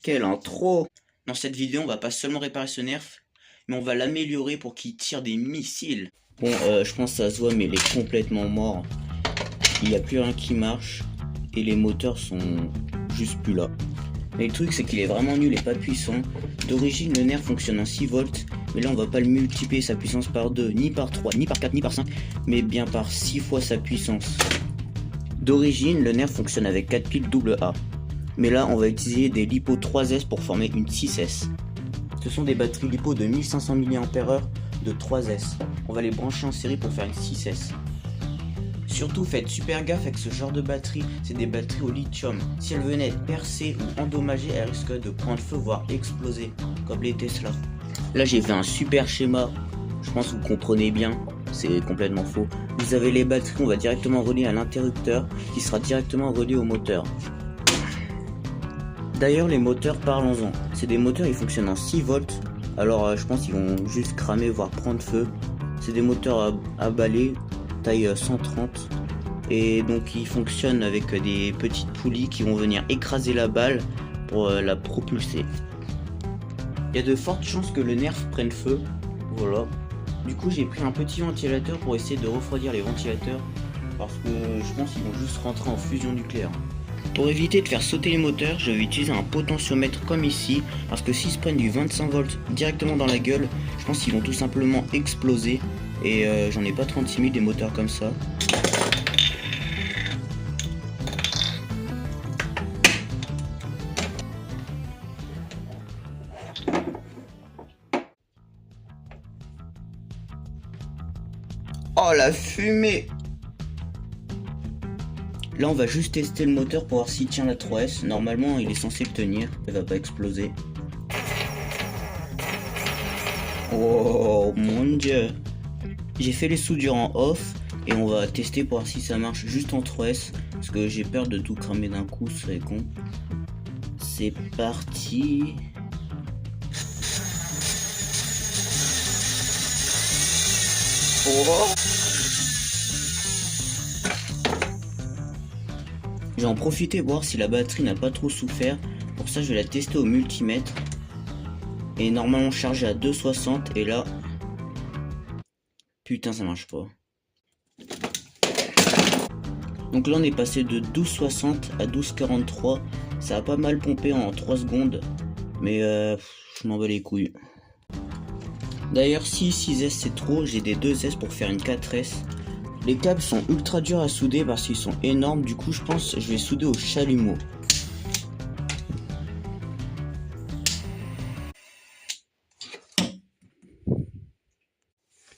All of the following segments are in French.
Quelle intro! Dans cette vidéo, on va pas seulement réparer ce nerf, mais on va l'améliorer pour qu'il tire des missiles. Bon, je pense que ça se voit, mais il est complètement mort. Il n'y a plus rien qui marche, et les moteurs sont juste plus là. Mais le truc, c'est qu'il est vraiment nul et pas puissant. D'origine, le nerf fonctionne en 6 volts, mais là, on va pas le multiplier sa puissance par 2, ni par 3, ni par 4, ni par 5, mais bien par 6 fois sa puissance. D'origine, le nerf fonctionne avec 4 piles AA. Mais là, on va utiliser des LiPo 3S pour former une 6S. Ce sont des batteries LiPo de 1500 mAh de 3S. On va les brancher en série pour faire une 6S. Surtout, faites super gaffe avec ce genre de batterie, c'est des batteries au lithium. Si elles venaient être percées ou endommagées, elles risquent de prendre feu, voire exploser, comme les Tesla. Là, j'ai fait un super schéma, je pense que vous comprenez bien, c'est complètement faux. Vous avez les batteries, on va directement relier à l'interrupteur, qui sera directement relié au moteur. D'ailleurs, les moteurs, parlons-en. C'est des moteurs, ils fonctionnent en 6 volts. Alors, je pense qu'ils vont juste cramer, voire prendre feu. C'est des moteurs à balai, taille 130. Et donc, ils fonctionnent avec des petites poulies qui vont venir écraser la balle pour la propulser. Il y a de fortes chances que le nerf prenne feu. Voilà. Du coup, j'ai pris un petit ventilateur pour essayer de refroidir les ventilateurs. Parce que je pense qu'ils vont juste rentrer en fusion nucléaire. Pour éviter de faire sauter les moteurs, je vais utiliser un potentiomètre comme ici, parce que s'ils se prennent du 25 volts directement dans la gueule, je pense qu'ils vont tout simplement exploser, et j'en ai pas 36 000 des moteurs comme ça. Oh la fumée! Là, on va juste tester le moteur pour voir s'il tient la 3S. Normalement, il est censé le tenir. Il va pas exploser. Oh mon dieu. J'ai fait les soudures en off. Et on va tester pour voir si ça marche juste en 3S. Parce que j'ai peur de tout cramer d'un coup. Ce serait con. C'est parti. Oh. Je vais en profiter voir si la batterie n'a pas trop souffert. Pour ça, je vais la tester au multimètre. Et normalement chargée à 2,60. Et là... Putain, ça marche pas. Donc là, on est passé de 12,60 à 12,43. Ça a pas mal pompé en 3 secondes. Mais je m'en bats les couilles. D'ailleurs, si 6S c'est trop, j'ai des 2S pour faire une 4S. Les câbles sont ultra durs à souder parce qu'ils sont énormes, du coup je pense que je vais souder au chalumeau.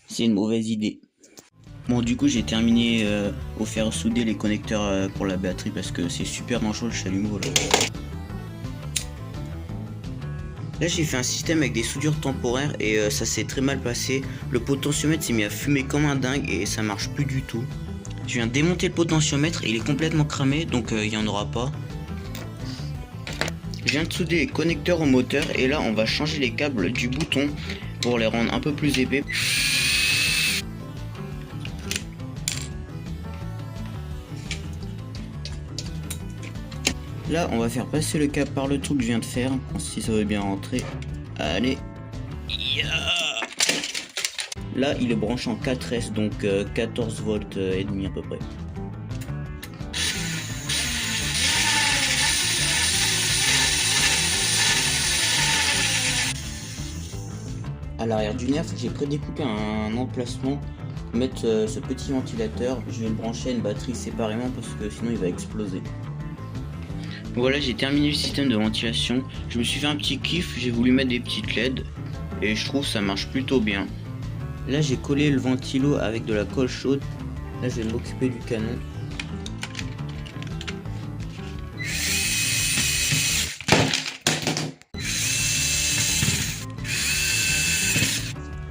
C'est une mauvaise idée. Bon, du coup j'ai terminé au faire souder les connecteurs pour la batterie parce que c'est super dangereux le chalumeau là. Là j'ai fait un système avec des soudures temporaires et ça s'est très mal passé. Le potentiomètre s'est mis à fumer comme un dingue et ça marche plus du tout. Je viens de démonter le potentiomètre et il est complètement cramé donc il n'y en aura pas. Je viens de souder les connecteurs au moteur et là on va changer les câbles du bouton pour les rendre un peu plus épais. Là, on va faire passer le câble par le trou que je viens de faire, si ça veut bien rentrer. Allez. Là, il est branché en 4S, donc 14 volts et demi à peu près. À l'arrière du nerf, j'ai prédécoupé un emplacement pour mettre ce petit ventilateur. Je vais le brancher à une batterie séparément parce que sinon il va exploser. Voilà, j'ai terminé le système de ventilation. Je me suis fait un petit kiff, j'ai voulu mettre des petites LED et je trouve que ça marche plutôt bien. Là, j'ai collé le ventilo avec de la colle chaude. Là, je vais m'occuper du canon.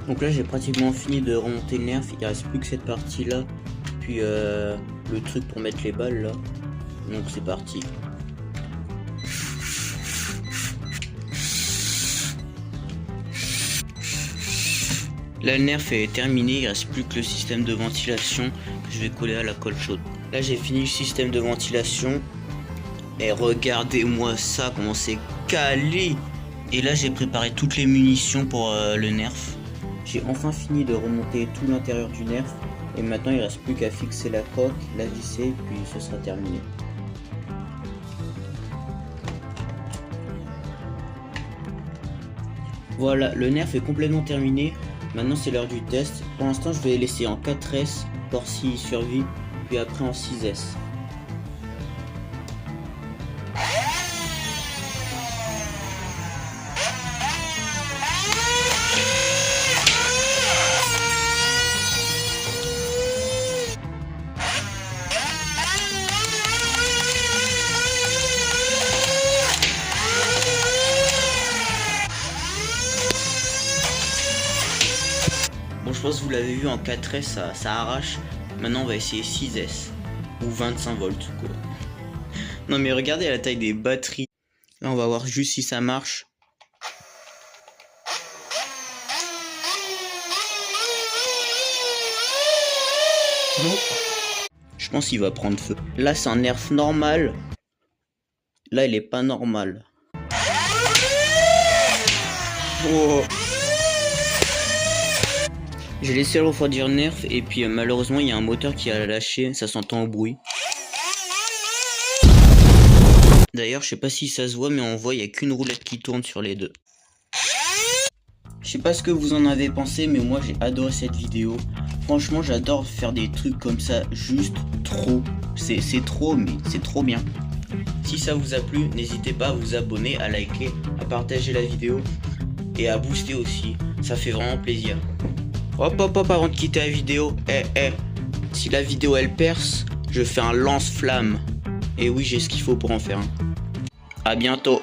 Donc là, j'ai pratiquement fini de remonter le nerf. Il reste plus que cette partie là, puis le truc pour mettre les balles là. Donc c'est parti. Là le nerf est terminé, il reste plus que le système de ventilation que je vais coller à la colle chaude. Là j'ai fini le système de ventilation Et regardez-moi ça, comment c'est calé. Et là j'ai préparé toutes les munitions pour le nerf. J'ai enfin fini de remonter tout l'intérieur du nerf. Et maintenant il reste plus qu'à fixer la coque, la visser, puis ce sera terminé. Voilà, le nerf est complètement terminé. Maintenant c'est l'heure du test. Pour l'instant je vais laisser en 4S, voir s'il survit, puis après en 6S. Bon, je pense que vous l'avez vu en 4S, ça arrache. Maintenant, on va essayer 6S ou 25 volts, quoi. Non, mais regardez la taille des batteries. Là, on va voir juste si ça marche. Non. Je pense qu'il va prendre feu. Là, c'est un nerf normal. Là, il est pas normal. Oh. J'ai laissé le refroidir nerf et puis malheureusement il y a un moteur qui a lâché, ça s'entend au bruit. D'ailleurs je sais pas si ça se voit mais on voit il y a qu'une roulette qui tourne sur les deux. Je sais pas ce que vous en avez pensé mais moi j'ai adoré cette vidéo. Franchement j'adore faire des trucs comme ça, juste trop. C'est trop mais c'est trop bien. Si ça vous a plu, n'hésitez pas à vous abonner, à liker, à partager la vidéo et à booster aussi, ça fait vraiment plaisir. Hop hop hop, avant de quitter la vidéo, si la vidéo elle perce, je fais un lance-flamme. Et oui, j'ai ce qu'il faut pour en faire un. À bientôt.